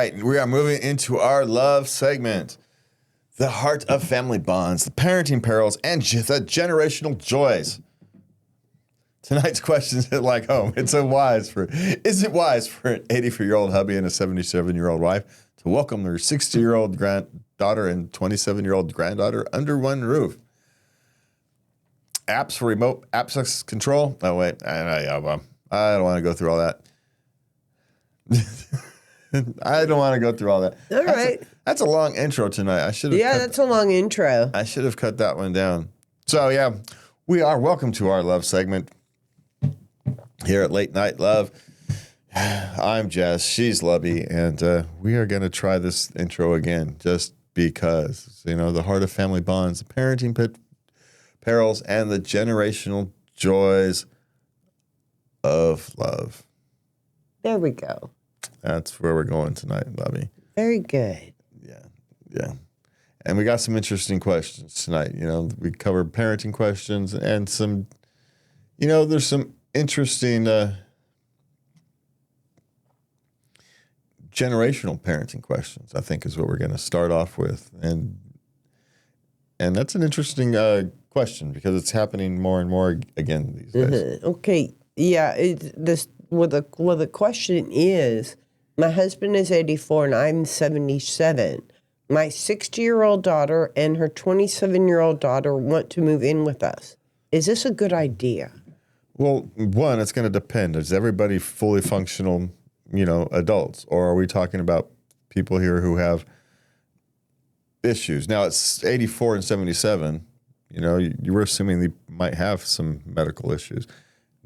right, we are moving into our love segment. The heart of family bonds, the parenting perils, and the generational joys. Tonight's question is like home. Is it wise for an 84-year-old hubby and a 77-year-old wife to welcome their 60-year-old granddaughter and 27-year-old granddaughter under one roof? Apps for remote access control. Oh, wait. I don't want to go through all that. I don't want to go through all that. All right. That's a long intro tonight. I should have. Yeah, that's a long intro. I should have cut that one down. So, yeah, we are welcome to our love segment here at Late Night Love. I'm Jess. She's Lubby. And we are going to try this intro again just because, the heart of family bonds, the parenting perils, and the generational joys of love. There we go. That's where we're going tonight, Lubby. Very good. Yeah. And we got some interesting questions tonight. We covered parenting questions and some, there's some interesting generational parenting questions, I think is what we're going to start off with. And that's an interesting question because it's happening more and more again these days. Okay. Yeah. The question is, my husband is 84 and I'm 77. My 60-year-old daughter and her 27-year-old daughter want to move in with us. Is this a good idea? Well, one, it's going to depend. Is everybody fully functional, adults? Or are we talking about people here who have issues? Now, it's 84 and 77. You were assuming they might have some medical issues.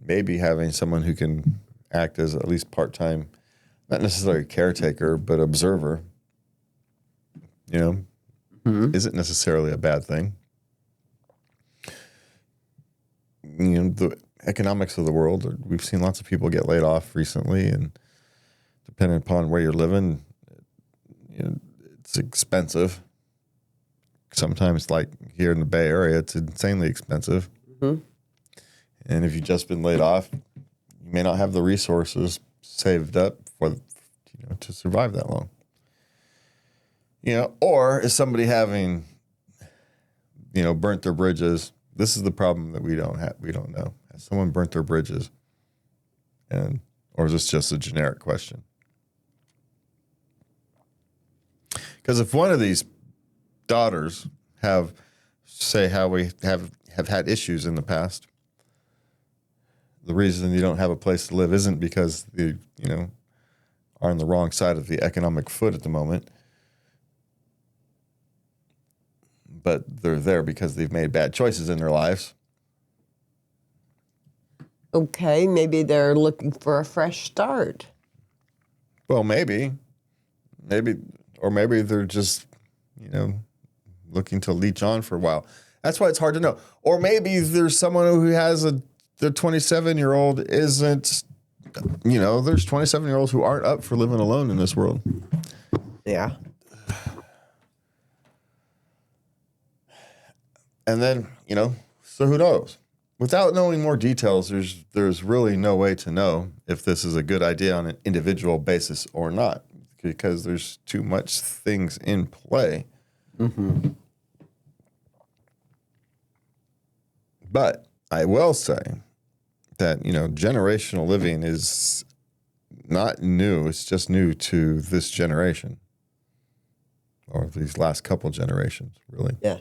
Maybe having someone who can act as at least part-time, not necessarily caretaker, but observer, isn't necessarily a bad thing. The economics of the world, we've seen lots of people get laid off recently, and depending upon where you're living, it's expensive. Sometimes, like here in the Bay Area, it's insanely expensive. Mm-hmm. And if you've just been laid off, you may not have the resources saved up for, to survive that long. Or is somebody having, burnt their bridges? This is the problem that we don't have. We don't know. Has someone burnt their bridges? Or is this just a generic question? Because if one of these daughters have had issues in the past, the reason you don't have a place to live isn't because you are on the wrong side of the economic foot at the moment, but they're there because they've made bad choices in their lives. Okay, maybe they're looking for a fresh start. Well, maybe, or maybe they're just, looking to leech on for a while. That's why it's hard to know. Or maybe there's someone who has the 27-year-old isn't, there's 27-year-olds who aren't up for living alone in this world. Yeah. And then, so who knows? Without knowing more details, there's really no way to know if this is a good idea on an individual basis or not, because there's too much things in play. Mm-hmm. But I will say that, generational living is not new. It's just new to this generation, or these last couple generations, really. Yeah.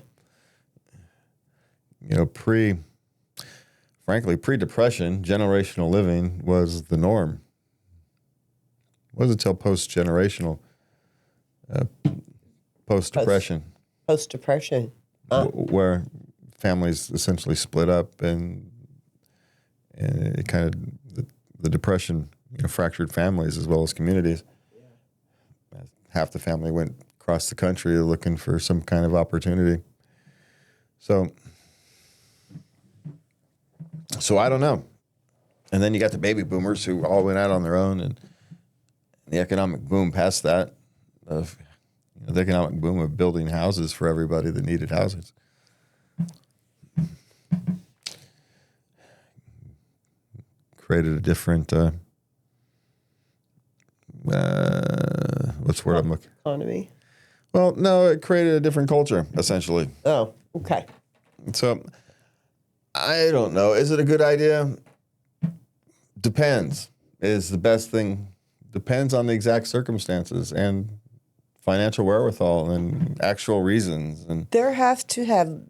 Pre-Depression, generational living was the norm. It wasn't until post-Depression. Post-Depression. Where families essentially split up and it kind of, the Depression fractured families as well as communities. Yeah. Half the family went across the country looking for some kind of opportunity. So I don't know. And then you got the baby boomers who all went out on their own, and the economic boom past that, the economic boom of building houses for everybody that needed houses. Created a different, what's the word I'm looking? Economy. Well, no, it created a different culture, essentially. Oh, okay. So I don't know. Is it a good idea? Depends. Is the best thing. Depends on the exact circumstances and financial wherewithal and actual reasons. And There has to have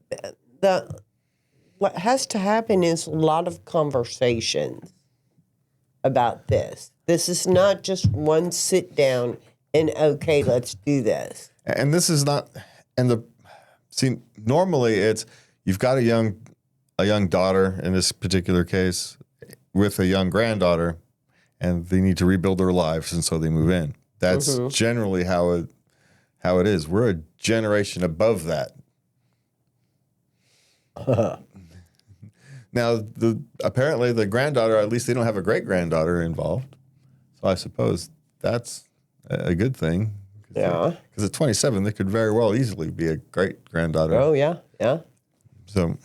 what has to happen is a lot of conversations about this. This is not just one sit down and okay, let's do this. and this is not. And normally it's you've got a young daughter in this particular case with a young granddaughter, and they need to rebuild their lives, and so they move in. That's generally how it is. We're a generation above that. Now, apparently the granddaughter, at least they don't have a great granddaughter involved. So I suppose that's a good thing. Yeah. Because at 27, they could very well easily be a great granddaughter. Oh, yeah, yeah. So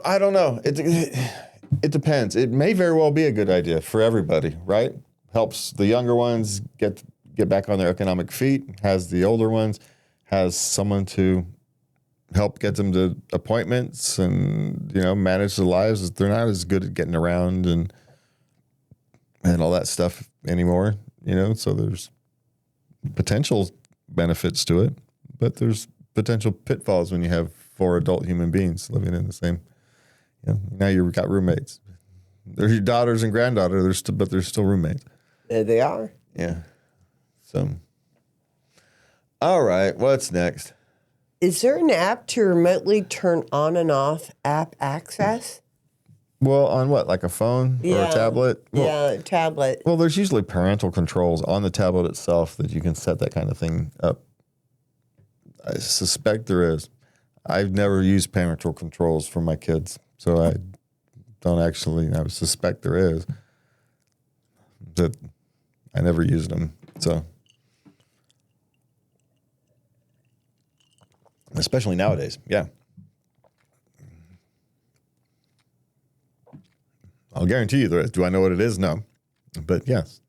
I don't know. It depends. It may very well be a good idea for everybody, right? Helps the younger ones get back on their economic feet, has the older ones, has someone to help get them to appointments and, manage their lives. They're not as good at getting around and all that stuff anymore, so there's potential benefits to it, but there's potential pitfalls when you have 4 adult human beings living in the same, now you've got roommates. They're your daughters and granddaughters, but they're still roommates. There they are. Yeah. So, all right, what's next? Is there an app to remotely turn on and off app access? Well, on what, like a phone or a tablet? Well, yeah, tablet. Well, there's usually parental controls on the tablet itself that you can set that kind of thing up. I suspect there is. I've never used parental controls for my kids, so I suspect there is. But I never used them, so. Especially nowadays, yeah. I'll guarantee you there is. Do I know what it is? No. But yes.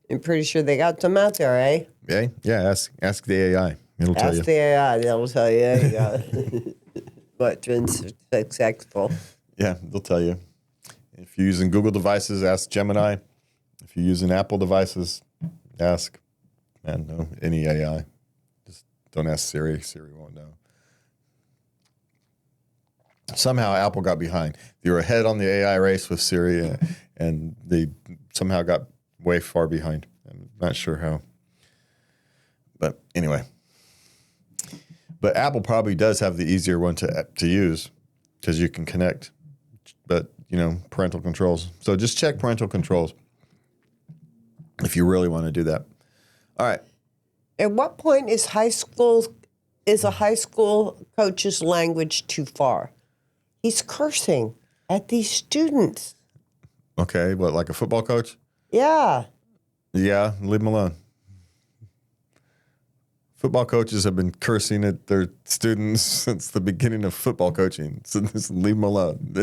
I'm pretty sure they got some out there, eh? Yeah, yeah. Ask the AI. It'll tell you. Ask the AI. They'll tell you. Yeah. What's been successful. Yeah, they'll tell you. If you're using Google devices, ask Gemini. If you're using Apple devices, ask, any AI. Just don't ask Siri. Siri won't know. Somehow Apple got behind. They were ahead on the AI race with Siri, and they somehow got way far behind. I'm not sure how. But anyway. But Apple probably does have the easier one to use because you can connect. But, parental controls. So just check parental controls if you really want to do that. All right. At what point is a high school coach's language too far? He's cursing at these students. Okay, what, like a football coach? Yeah. Yeah, leave him alone. Football coaches have been cursing at their students since the beginning of football coaching. So just leave them alone.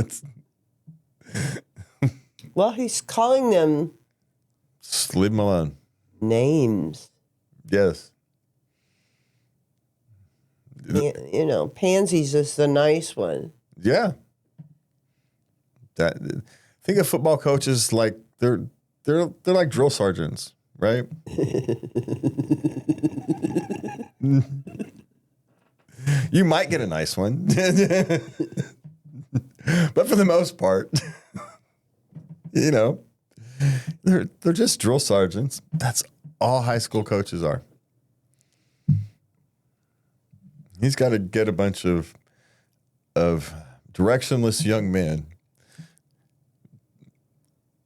Well, he's calling them Just leave them alone. names. Yes. Pansies is the nice one. Yeah. Think of football coaches like they're like drill sergeants, right? You might get a nice one. But for the most part, they're just drill sergeants. That's all high school coaches are. He's got to get a bunch of directionless young men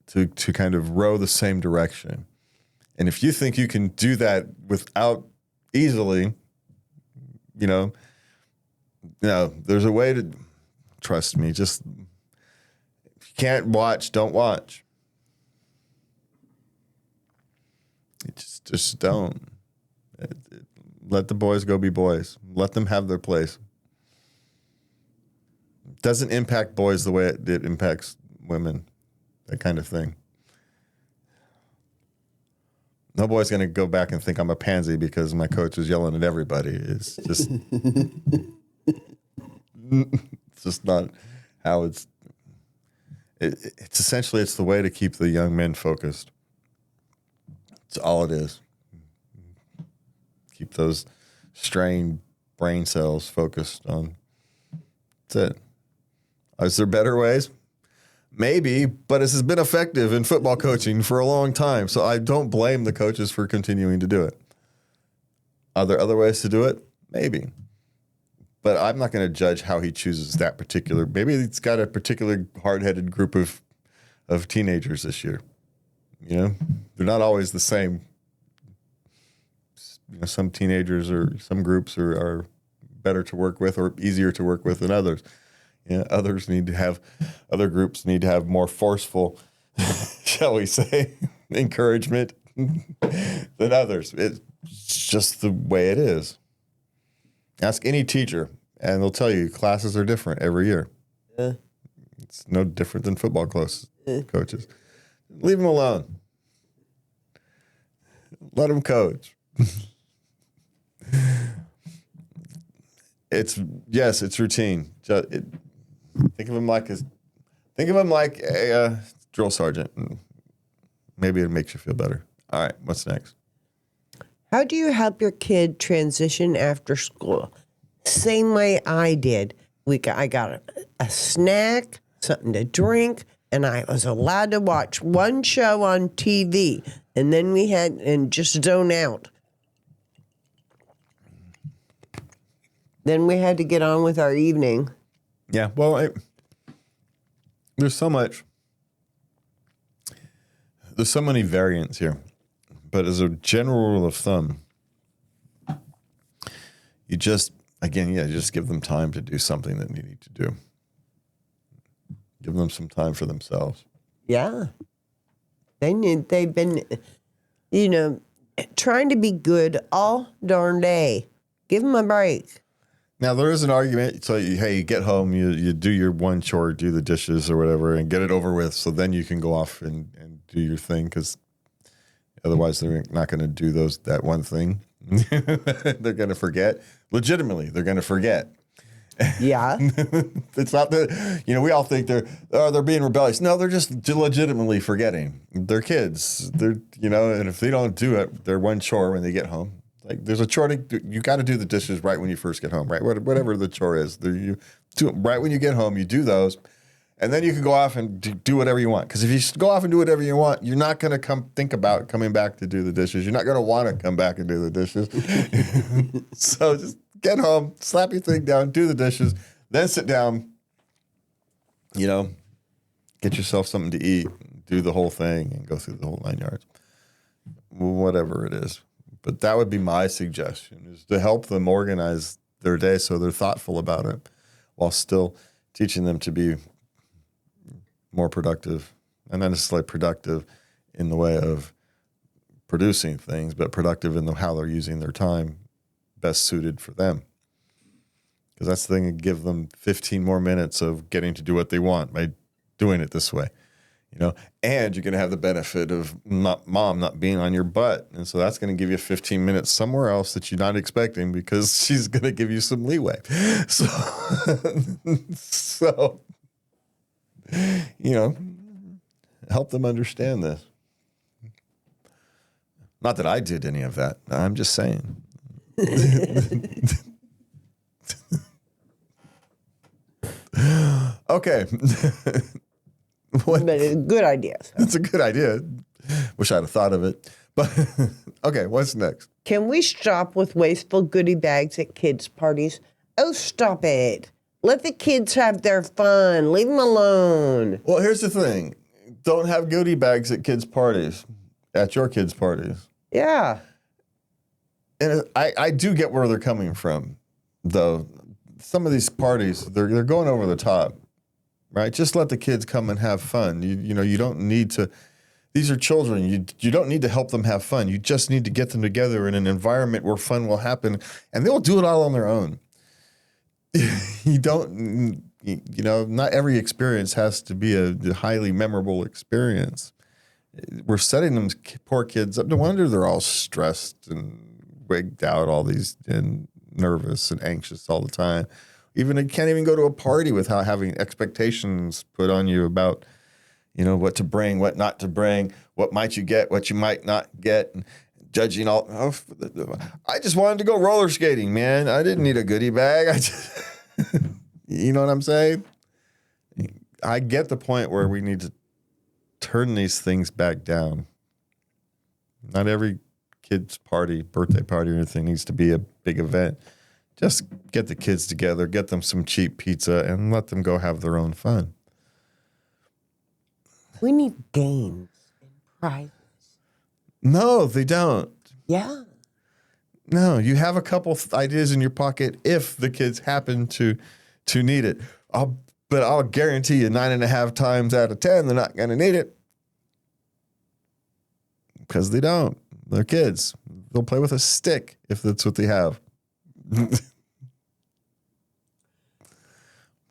to kind of row the same direction. And if you think you can do that without easily, there's a way to, trust me, just if you can't watch, don't watch. Just don't. Let the boys go be boys. Let them have their place. Doesn't impact boys the way it impacts women, that kind of thing. No boy's going to go back and think I'm a pansy because my coach is yelling at everybody. It's just, it's just not how it's essentially, it's the way to keep the young men focused. It's all it is. Keep those strained brain cells focused on. That's it. Is there better ways? Maybe, but this has been effective in football coaching for a long time, so I don't blame the coaches for continuing to do it. Are there other ways to do it? Maybe. But I'm not going to judge how he chooses that particular. Maybe he's got a particular hard-headed group of teenagers this year. You know, they're not always the same. You know, some teenagers or some groups are better to work with or easier to work with than others. You know, other groups need to have more forceful, shall we say, encouragement than others. It's just the way it is. Ask any teacher, and they'll tell you classes are different every year. It's no different than football coaches. Leave them alone. Let them coach. It's routine. Think of him like a drill sergeant. Maybe it makes you feel better. All right, what's next? How do you help your kid transition after school? Same way I did. I got a snack, something to drink, and I was allowed to watch one show on TV, and then and just zone out. Then we had to get on with our evening. Yeah, well, there's so many variants here. But as a general rule of thumb, you just give them time to do something that they need to do. Give them some time for themselves. Yeah. They've been, trying to be good all darn day. Give them a break. Now, there is an argument. So, you get home, you do your one chore, do the dishes or whatever, and get it over with. So then you can go off and do your thing, because otherwise they're not going to do that one thing. They're going to forget. Legitimately, they're going to forget. Yeah. It's not that, we all think they're being rebellious. No, they're just legitimately forgetting. They're kids. And if they don't do it, their one chore when they get home. Like, there's a chore you got to do the dishes right when you first get home, right? Whatever the chore is, you do it right when you get home. You do those, and then you can go off and do whatever you want. Because if you go off and do whatever you want, you're not going to think about coming back to do the dishes. You're not going to want to come back and do the dishes. So just get home, slap your thing down, do the dishes, then sit down. Get yourself something to eat, do the whole thing, and go through the whole 9 yards. Whatever it is. But that would be my suggestion, is to help them organize their day so they're thoughtful about it while still teaching them to be more productive. And not necessarily productive in the way of producing things, but productive in how they're using their time best suited for them. Because that's the thing, give them 15 more minutes of getting to do what they want by doing it this way. And you're going to have the benefit of mom not being on your butt. And so that's going to give you 15 minutes somewhere else that you're not expecting, because she's going to give you some leeway. So, help them understand this. Not that I did any of that. I'm just saying. Okay. But it's a good idea. So. It's a good idea. Wish I'd have thought of it. But okay, what's next? Can we stop with wasteful goodie bags at kids' parties? Oh, stop it. Let the kids have their fun. Leave them alone. Well, here's the thing. Don't have goodie bags at kids' parties, at your kids' parties. Yeah. And I do get where they're coming from, though. Some of these parties, they're going over the top. Right, just let the kids come and have fun. You don't need to. These are children. You don't need to help them have fun. You just need to get them together in an environment where fun will happen, and they'll do it all on their own. You don't. Not every experience has to be a highly memorable experience. We're setting them poor kids up. No wonder they're all stressed and wigged out, all these and nervous and anxious all the time. Even they can't even go to a party without having expectations put on you about, what to bring, what not to bring, what might you get, what you might not get, and judging all. Oh, I just wanted to go roller skating, man. I didn't need a goodie bag. You know what I'm saying? I get the point where we need to turn these things back down. Not every kid's party, birthday party or anything needs to be a big event. Just get the kids together, get them some cheap pizza, and let them go have their own fun. We need games and prizes. No, they don't. Yeah. No, you have a couple ideas in your pocket if the kids happen to need it. But I'll guarantee you 9.5 times out of 10, they're not going to need it. Because they don't. They're kids. They'll play with a stick if that's what they have.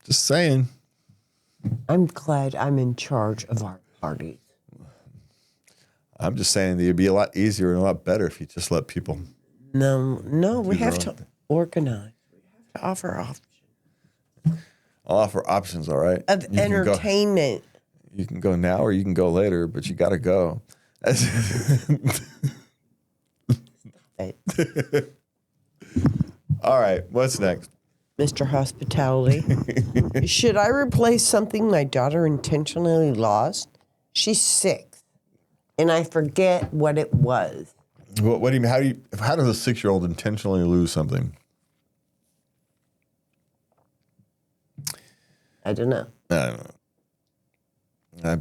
Just saying. I'm glad I'm in charge of our parties. I'm just saying that it'd be a lot easier and a lot better if you just let people. No, we have to organize. We have to offer options. I'll offer options, all right? Of entertainment. You can go now or you can go later, but you got to go. All right, what's next? Mr. Hospitality. Should I replace something my daughter intentionally lost? She's 6, and I forget what it was. What do you mean? How does a 6-year-old intentionally lose something? I don't know. I don't know.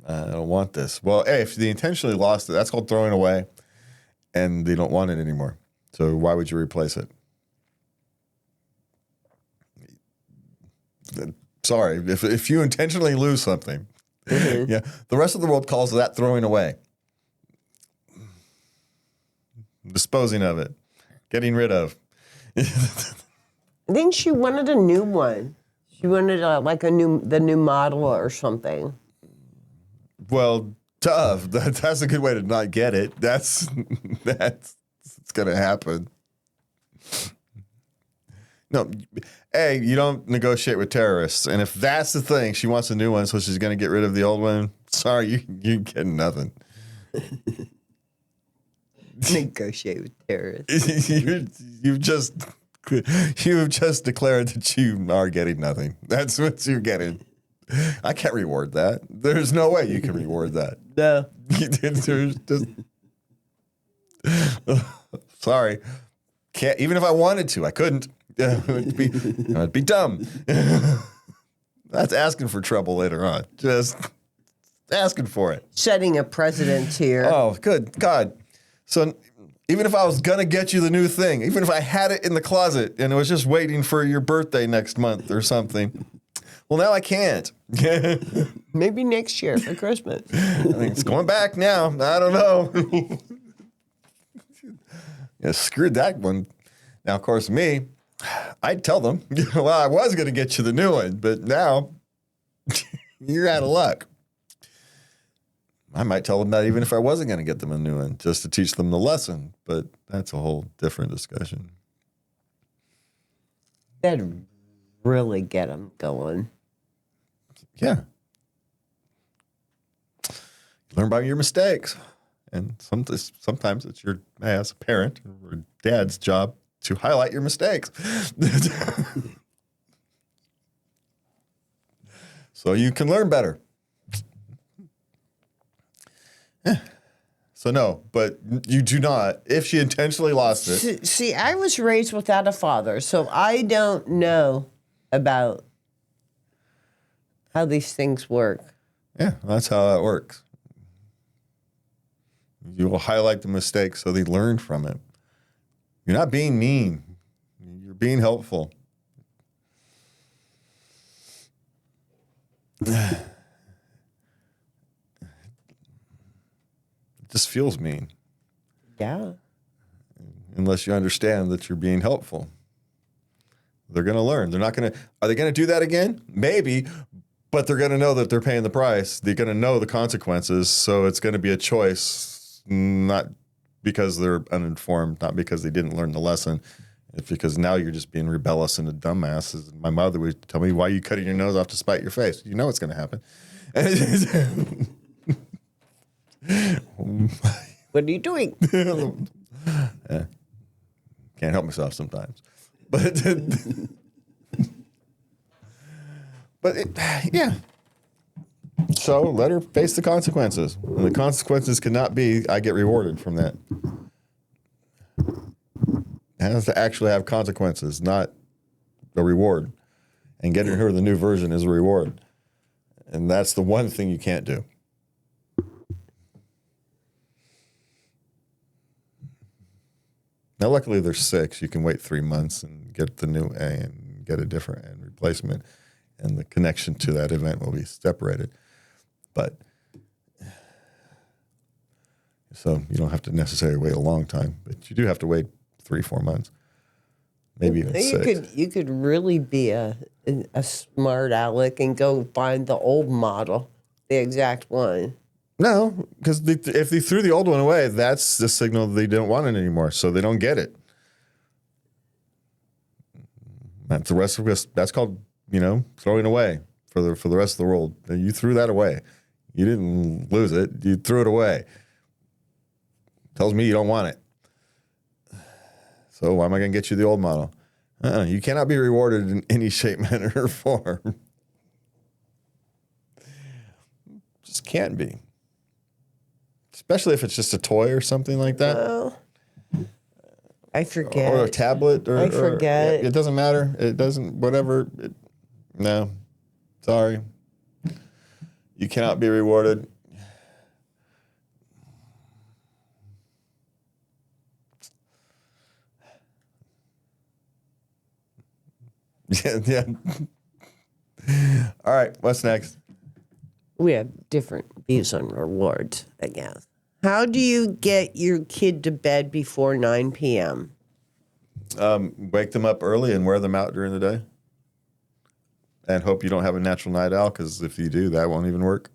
I don't want this. Well, hey, if they intentionally lost it, that's called throwing away, and they don't want it anymore. So why would you replace it? Sorry, if you intentionally lose something, yeah, the rest of the world calls that throwing away, disposing of it, getting rid of. I think she wanted a new one. She wanted the new model or something. Well, tough. That's a good way to not get it. That's it's gonna happen. No, hey, you don't negotiate with terrorists, and if that's the thing, she wants a new one, so she's gonna get rid of the old one. Sorry, you get nothing. Negotiate with terrorists. You've just declared that you are getting nothing. That's what you're getting. I can't reward that. There's no way you can reward that. No. There's just, sorry. Can't. Even if I wanted to, I couldn't. It'd be dumb. That's asking for trouble later on. Just asking for it. Setting a precedent here. Oh, good God. So even if I was going to get you the new thing, even if I had it in the closet and it was just waiting for your birthday next month or something, well, now I can't. Maybe next year for Christmas. I think it's going back now. I don't know. Yeah, screwed that one. Now, of course, me, I'd tell them, well, I was going to get you the new one, but now you're out of luck. I might tell them that even if I wasn't going to get them a new one, just to teach them the lesson. But that's a whole different discussion. That'd really get them going. Yeah. Learn by your mistakes. And sometimes it's your, as a parent or dad's job to highlight your mistakes. So you can learn better. So no, but you do not. If she intentionally lost it. See, I was raised without a father, so I don't know about how these things work. Yeah, that's how that works. You will highlight the mistakes so they learn from it. You're not being mean. You're being helpful. It just feels mean. Yeah. Unless you understand that you're being helpful. They're going to learn. They're not going to. Are they going to do that again? Maybe. But they're going to know that they're paying the price. They're going to know the consequences. So it's going to be a choice, not because they're uninformed, not because they didn't learn the lesson. It's because now you're just being rebellious and a dumbass. My mother would tell me, why are you cutting your nose off to spite your face? You know what's going to happen. What are you doing? Yeah. Can't help myself sometimes. But, yeah. So let her face the consequences. And the consequences cannot be, I get rewarded from that. It has to actually have consequences, not a reward. And getting her the new version is a reward. And that's the one thing you can't do. Now, luckily, there's 6. You can wait 3 months and get the new A and get a different and replacement. And the connection to that event will be separated. But so you don't have to necessarily wait a long time, but you do have to wait 3-4 months, maybe even 6. You could really be a smart aleck and go find the old model, the exact one. No, because if they threw the old one away, that's the signal they don't want it anymore, so they don't get it. That's the rest of us. That's called, throwing away for the rest of the world. You threw that away. You didn't lose it. You threw it away. Tells me you don't want it. So why am I going to get you the old model? You cannot be rewarded in any shape, manner, or form. Just can't be. Especially if it's just a toy or something like that. Well, I forget. Or a tablet. I forget. It doesn't matter. It doesn't, whatever. No. Sorry. You cannot be rewarded. Yeah. All right. What's next? We have different views on rewards, I guess. How do you get your kid to bed before 9 p.m.? Wake them up early and wear them out during the day. And hope you don't have a natural night owl, because if you do, that won't even work.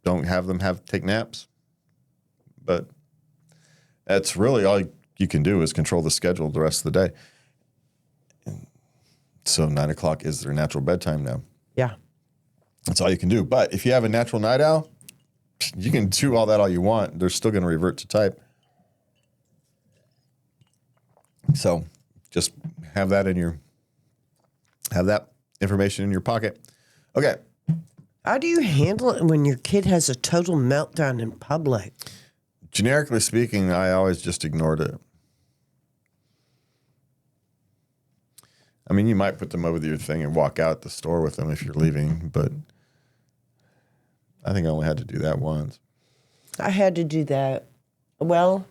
Don't have them take naps. But that's really all you can do is control the schedule the rest of the day. So 9 o'clock is their natural bedtime now. Yeah. That's all you can do. But if you have a natural night owl, you can do all that all you want. They're still going to revert to type. So just have that information in your pocket. Okay. How do you handle it when your kid has a total meltdown in public? Generically speaking, I always just ignored it. I mean, you might put them over your thing and walk out the store with them if you're leaving, but I think I only had to do that once. I had to do that. Well,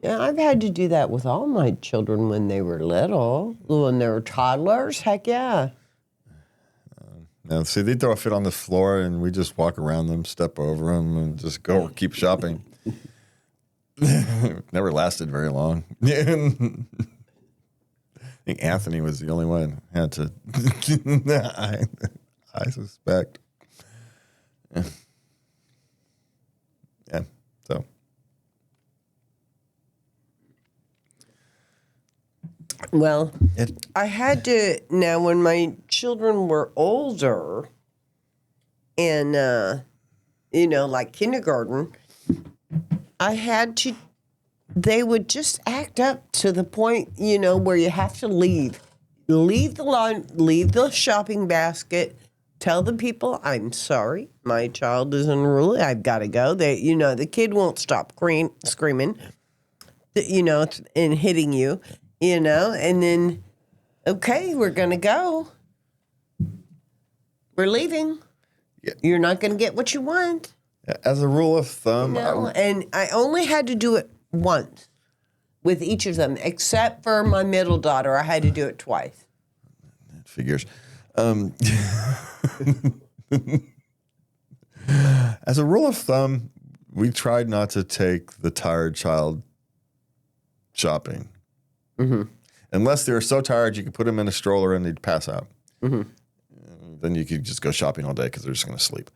yeah, I've had to do that with all my children when they were little. When they were toddlers, heck yeah. Now, see, they throw a fit on the floor, and we just walk around them, step over them, and just go keep shopping. Never lasted very long. I think Anthony was the only one who had to. I suspect. Yeah. So. Well, I had to, now when my children were older and, like kindergarten, I had to, they would just act up to the point, where you have to leave. Leave the shopping basket, tell the people, I'm sorry, my child is unruly, I've got to go. The kid won't stop screaming, and hitting you. And then, okay, we're going to go. We're leaving. Yeah. You're not going to get what you want. As a rule of thumb. And I only had to do it once with each of them, except for my middle daughter. I had to do it twice. That figures. As a rule of thumb, we tried not to take the tired child shopping. Mm-hmm. Unless they're so tired you can put them in a stroller and they'd pass out. Then you could just go shopping all day because they're just going to sleep.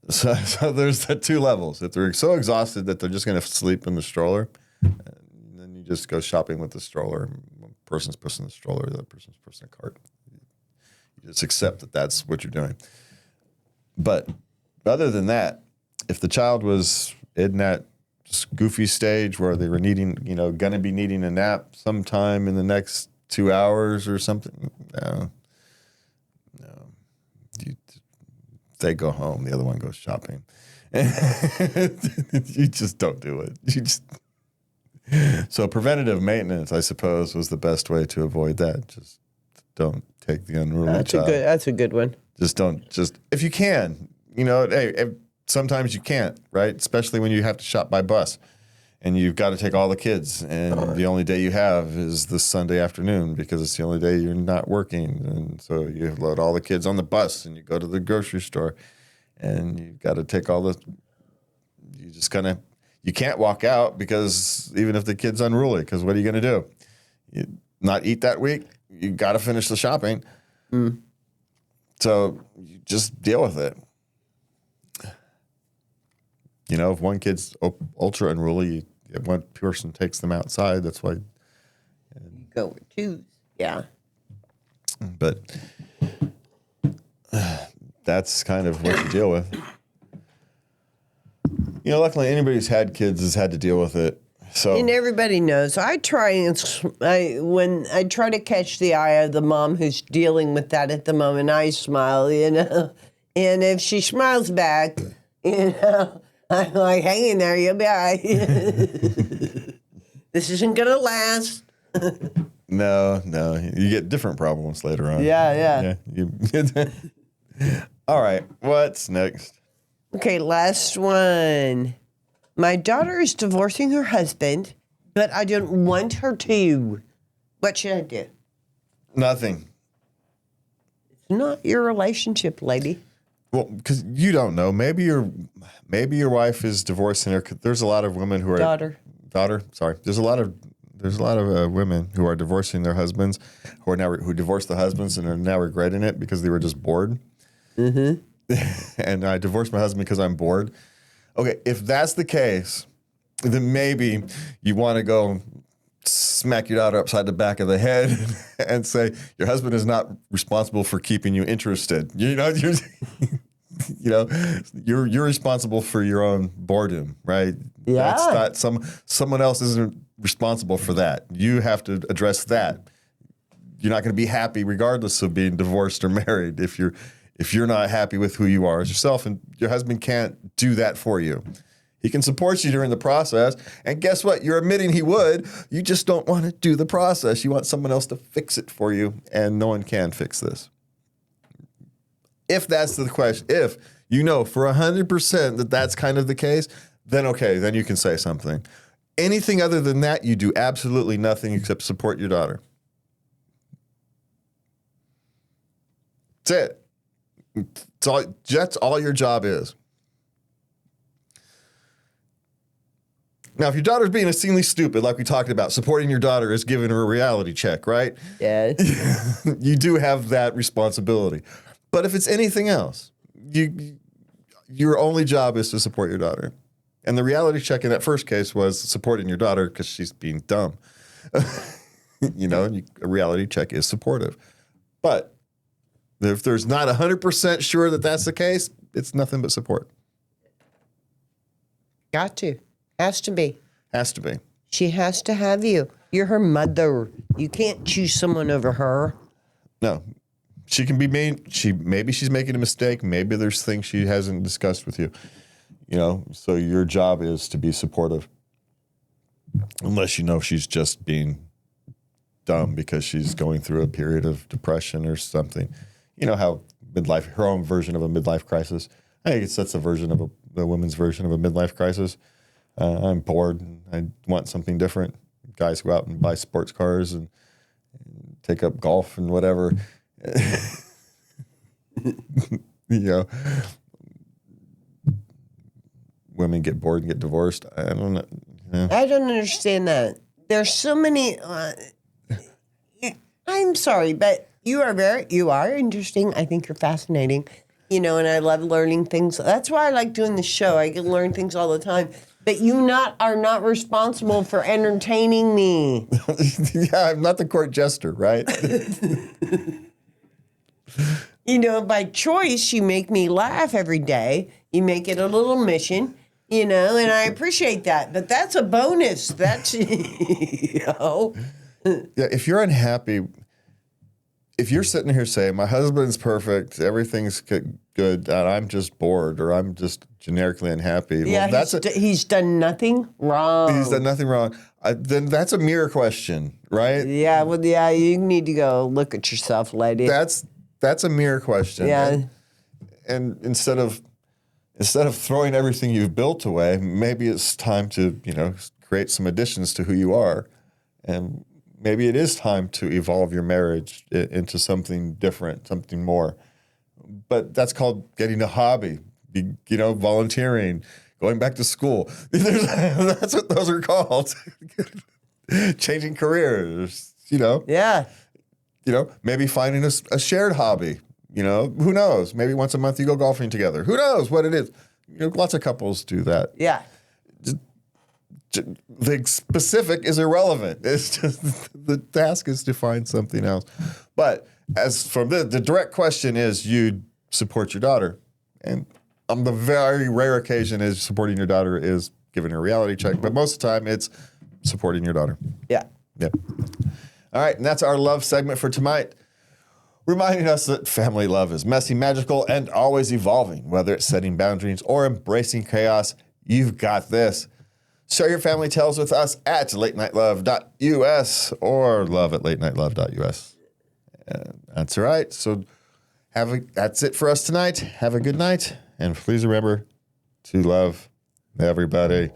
So there's the two levels. If they're so exhausted that they're just going to sleep in the stroller, then you just go shopping with the stroller. One person's pushing the stroller, the other person's pushing a cart. You just accept that that's what you're doing. But other than that, if the child was in that just goofy stage where they were needing, going to be needing a nap sometime in the next 2 hours or something, no. They go home, the other one goes shopping. You just don't do it. So preventative maintenance, I suppose, was the best way to avoid that. Just don't take the unruly child. That's a good one. If you can, sometimes you can't, right? Especially when you have to shop by bus and you've got to take all the kids and the only day you have is this Sunday afternoon because it's the only day you're not working. And so you load all the kids on the bus and you go to the grocery store and you've got to take you can't walk out because even if the kid's unruly, because what are you going to do? You not eat that week? You got to finish the shopping. So you just deal with it. If one kid's ultra unruly, one person takes them outside. That's why. You go with twos. Yeah. But that's kind of what you deal with. Luckily, anybody who's had kids has had to deal with it. So, and everybody knows. I try to catch the eye of the mom who's dealing with that at the moment. I smile, and if she smiles back, I'm like, hang in there, you'll be all right. This isn't gonna last. No, you get different problems later on. Yeah. All right, what's next? Okay, last one. My daughter is divorcing her husband, but I don't want her to. What should I do? Nothing. It's not your relationship, lady. Well, because you don't know. Maybe your wife is divorcing her. There's a lot of women who are daughter. Sorry. There's a lot of women who are divorcing their husbands, who divorced the husbands and are now regretting it because they were just bored. Mm-hmm. And I divorced my husband because I'm bored. Okay, if that's the case, then maybe you want to go smack your daughter upside the back of the head and say your husband is not responsible for keeping you interested. You're responsible for your own boredom, right? Yeah. That's not someone else isn't responsible for that. You have to address that. You're not going to be happy regardless of being divorced or married if you're not happy with who you are as yourself, and your husband can't do that for you. He can support you during the process, and guess what? You're admitting he would. You just don't want to do the process. You want someone else to fix it for you, and no one can fix this. If that's the question, if you know for 100% that that's kind of the case, then okay, then you can say something. Anything other than that, you do absolutely nothing except support your daughter. That's it. That's all your job is. Now, if your daughter's being obscenely stupid, like we talked about, supporting your daughter is giving her a reality check, right? Yeah. You do have that responsibility. But if it's anything else, your only job is to support your daughter. And the reality check in that first case was supporting your daughter because she's being dumb. A reality check is supportive. But if there's not 100% sure that that's the case, it's nothing but support. Got to. Has to be. Has to be. She has to have you. You're her mother. You can't choose someone over her. No. She can be mean. Maybe she's making a mistake. Maybe there's things she hasn't discussed with you. So your job is to be supportive. Unless you know she's just being dumb because she's going through a period of depression or something. You know how her own version of a midlife crisis. I guess that's a version of a woman's version of a midlife crisis. I'm bored. And I want something different. Guys go out and buy sports cars and take up golf and whatever. Women get bored and get divorced. I don't know. I don't understand that. There's so many. I'm sorry, but you are interesting. I think you're fascinating, and I love learning things. That's why I like doing the show. I can learn things all the time. But you are not responsible for entertaining me. Yeah, I'm not the court jester, right? By choice, you make me laugh every day. You make it a little mission, and I appreciate that. But that's a bonus. That's, Yeah, if you're unhappy, if you're sitting here saying, my husband's perfect, everything's good, and I'm just bored or I'm just generically unhappy. Yeah, well, he's done nothing wrong. He's done nothing wrong. Then that's a mirror question, right? Yeah, well, yeah, you need to go look at yourself, lady. That's a mirror question. Yeah. And instead of throwing everything you've built away, maybe it's time to, create some additions to who you are. And maybe it is time to evolve your marriage into something different, something more. But that's called getting a hobby, volunteering, going back to school. That's what those are called. Changing careers, Yeah. Maybe finding a shared hobby. Who knows? Maybe once a month you go golfing together. Who knows what it is? Lots of couples do that. Yeah. The specific is irrelevant. It's just the task is to find something else. But as from the direct question is, you support your daughter, and on the very rare occasion is supporting your daughter is giving her a reality check, but most of the time it's supporting your daughter. Yeah. Yep. All right, and that's our love segment for tonight. Reminding us that family love is messy, magical, and always evolving. Whether it's setting boundaries or embracing chaos, you've got this. Share your family tales with us at latenightLove.us or love@latenightLove.us. That's all right. So that's it for us tonight. Have a good night, and please remember to love everybody.